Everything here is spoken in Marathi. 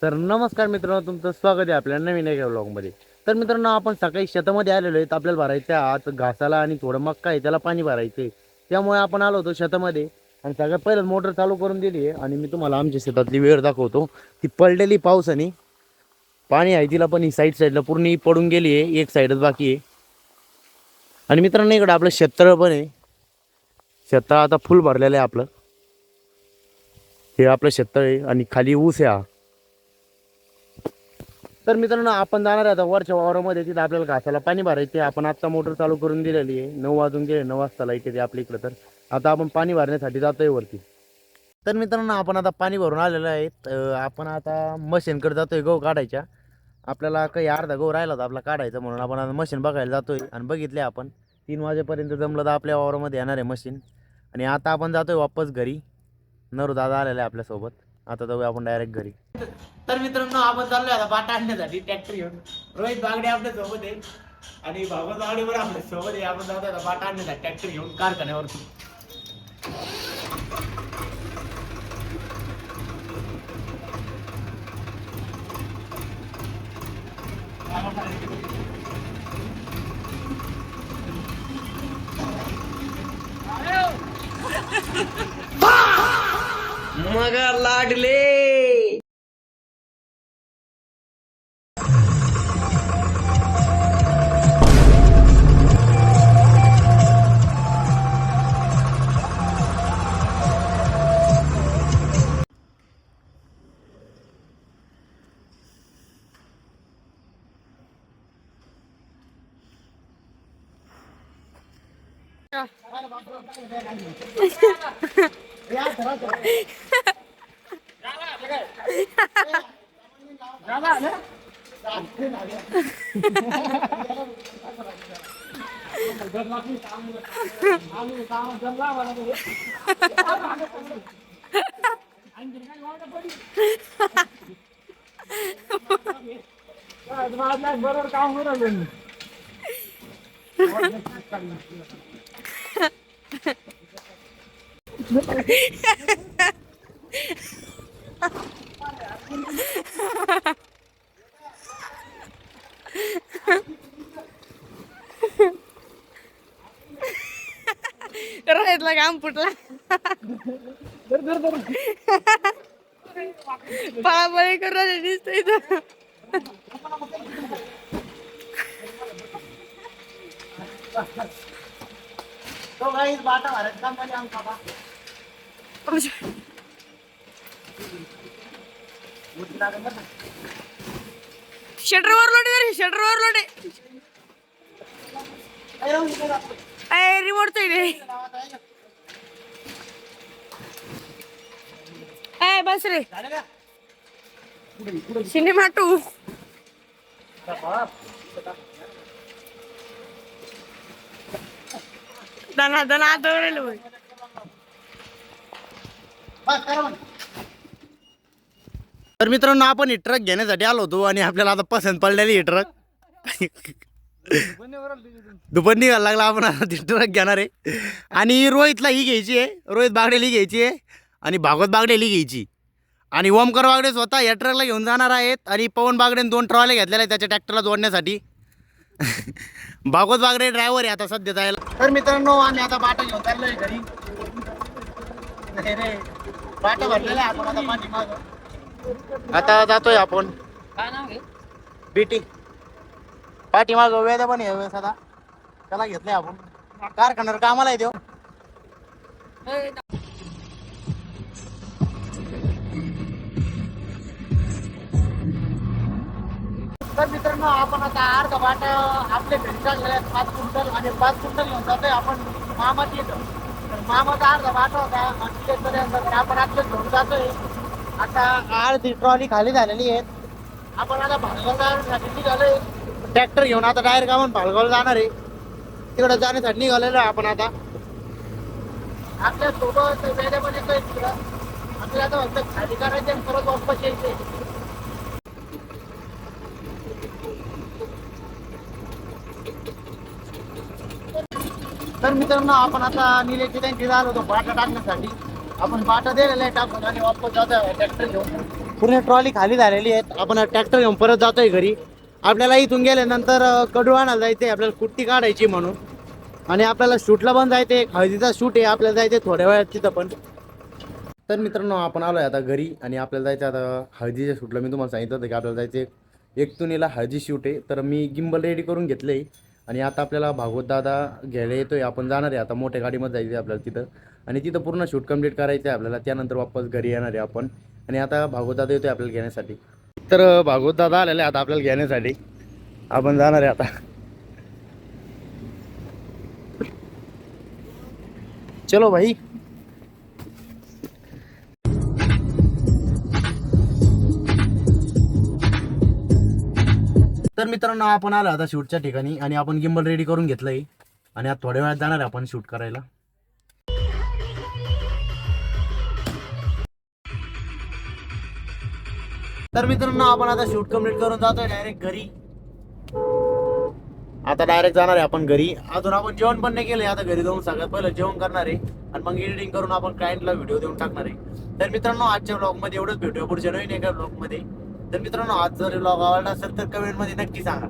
तर नमस्कार मित्रांनो, तुमचं स्वागत आहे आपल्या नवीन एका व्लॉगमध्ये. तर मित्रांनो, आपण सकाळी शेतामध्ये आलेलो आहेत. आपल्याला भरायचं आत घासाला आणि थोडं मक्का आहे त्याला पाणी भरायचे. त्यामुळे आपण आलो होतो शेतामध्ये आणि सगळ्यात पहिलं मोटर चालू करून दिली आहे. आणि मी तुम्हाला आमच्या शेतातली वेळ दाखवतो. ती पडलेली पावसाने पाणी आहे तिला, पण ही साईडला पूर्ण पडून गेली आहे, एक साईडच बाकी आहे. आणि मित्रांनो, इकडं आपलं शेततळ पण आहे. शेततळ आता फुल भरलेलं आहे आपलं. हे आपलं शेततळ आहे आणि खाली ऊस आहे. तर मित्रांनो, आपण जाणार आहे आता वरच्या वावरामध्ये. तिथे आपल्याला घासाला पाणी भरायचे. आपण आता मोटर चालू करून दिलेली आहे. 9 वाजून गेले, 9 वाजता लाईट येते आपल्या इकडं. तर आता आपण पाणी भरण्यासाठी जातोय वरती. तर मित्रांनो, आपण आता पाणी भरून आलेलं आहे. आपण आता मशीनकडे जातोय गहू काढायच्या. आपल्याला काही अर्धा गहू राहिला होता आपला काढायचा, म्हणून आपण आता मशीन बघायला जातोय. आणि बघितले आपण 3 वाजेपर्यंत जमलं तर आपल्या वावरामध्ये येणार आहे मशीन. आणि आता आपण जातोय वापस घरी. नरू दादा आलेला आहे आपल्यासोबत. आता जाऊया आपण डायरेक्ट घरी. तर मित्रांनो, आपण चाललोय आता बाटा आणण्यासाठी ट्रॅक्टर घेऊन. रोहित बागडे आपल्या सोबत आहे आणि भागवत बागडे पण आपल्या सोबत आहे. आपण जातो आता बाटा आणण्यासाठी ट्रॅक्टर घेऊन कारखान्यावरती. मग लाडले बरोबर काम करून रोहितला काम फुटला. पळापळी करून दिसतोय इथं. तो गाईस बाटा भरायचं काम झाले आमचा बाबा. शटर ओव्हरलोड आहे, शटर ओव्हरलोड आहे. अय रिमोट तो रे. ए बस रे सिनेमा टू. दना दना दौड़ेल भाई. तर मित्रांनो, आपण ही ट्रक घेण्यासाठी आलो होतो आणि आपल्याला आता पसंत पडलेली ही ट्रक. दुपार निघायला लागला. आपण आता ती ट्रक घेणार आहे आणि रोहितला ही घ्यायची आहे, रोहित बागडेली घ्यायची आहे आणि भागवत बागडेली घ्यायची. आणि ओमकार बागडे स्वतः या ट्रकला घेऊन जाणार आहेत. आणि पवन बागडेने 2 ट्रॉले घेतलेले आहेत त्याच्या ट्रॅक्टरला जोडण्यासाठी. भागवत बागडे ड्रायव्हर आहे आता सध्या जायला. तर मित्रांनो, आम्ही आता बाटा घेऊन चाललोय घरी. बाटा भरलेला आहे आपण आता पाणी मागं. आता जातोय आपण. काय नाव आहे बीटी पाठीमाग वेद्या पण आहे सदा. त्याला घेतलंय आपण कारखान्यावर कामाला आहे तो. तर मित्रांनो, आपण आता अर्धा बाटा आपल्या घरी टाकलेला 5 क्विंटल आणि 5 क्विंटल घेऊन जातोय आपण मामाची इथं. तर मामाचा अर्धा बाटा होता आणि तिथेपर्यंत आपण आपल्या घेऊन जातोय. आता अर्धी ट्रॉली खाली झालेली आहे. आपण आता भालगाव जाण्यासाठी निघालोय. ट्रॅक्टर घेऊन आता डायरेक्ट आपण भालगाव जाणार आहे. तिकडे जाण्यासाठी निघालेलो आहे आपण आता. आपल्या सोबत वेळेला पण येतोय तिकडं. आपल्याला आता फक्त खाली करायचे आणि परत वापस यायचे. तर मित्रांनो, आपण आता निलेची त्यांची झालो होतो बाटा टाकण्यासाठी. आपण बाटा दिलेला आहे टाकून आणि वापस जातोय ट्रॅक्टर घेऊन. पूर्ण ट्रॉली खाली झालेली आहे. आपण ट्रॅक्टर घेऊन परत जातोय घरी. आपल्याला इथून गेल्यानंतर कडू आणायला जायचंय, आपल्याला कुट्टी काढायची म्हणून. आणि आपल्याला शूटला पण जायचंय, हळदीचा शूट आहे, आपल्याला जायचंय थोड्या वेळात तिथं पण. तर मित्रांनो आपण आलोय आता घरी आणि आपल्याला जायचं आता हळदीच्या शूटला. मी तुम्हाला सांगितलं होतं की आपल्याला जायचे एक तुनीला हळदी शूट आहे. तर मी गिम्बल रेडी करून घेतलंय आणि आता आपल्याला भागवत दादा घ्यायला येतोय. आपण जाणार आहे आता मोठ्या गाडीमध्ये जायचं आहे आपल्याला तिथं आणि तिथं पूर्ण शूट कंप्लीट करायचं आहे आपल्याला. त्यानंतर वापस घरी येणार आहे आपण. आणि आता भागवत दादा येतोय आपल्याला घेण्यासाठी. तर भागवत दादा आलेले आता आपल्याला घेण्यासाठी. आपण जाणार आहे आता. चलो भाई. तर मित्रांनो आपण आलो आता शूटच्या ठिकाणी आणि आपण गिम्बल रेडी करून घेतलंय आणि आता थोड्या वेळात जाणार आहे आपण शूट करायला. तर मित्रांनो आपण आता शूट कम्प्लीट करून जातोय डायरेक्ट घरी. आता डायरेक्ट जाणार आहे आपण घरी. अजून आपण जेवण पण नाही केलंय. आता घरी जाऊन सगळ्यात पहिलं जेवण करणार आहे आणि मग एडिटिंग करून आपण क्लायंटला व्हिडिओ देऊन टाकणार आहे. तर मित्रांनो आजच्या ब्लॉग मध्ये एवढंच. भेटूया पुढच्या नवीन एका ब्लॉग मध्ये. तर मित्रांनो आज जर ब्लॉग आवडला असेल तर कमेंट मध्ये नक्की सांगा.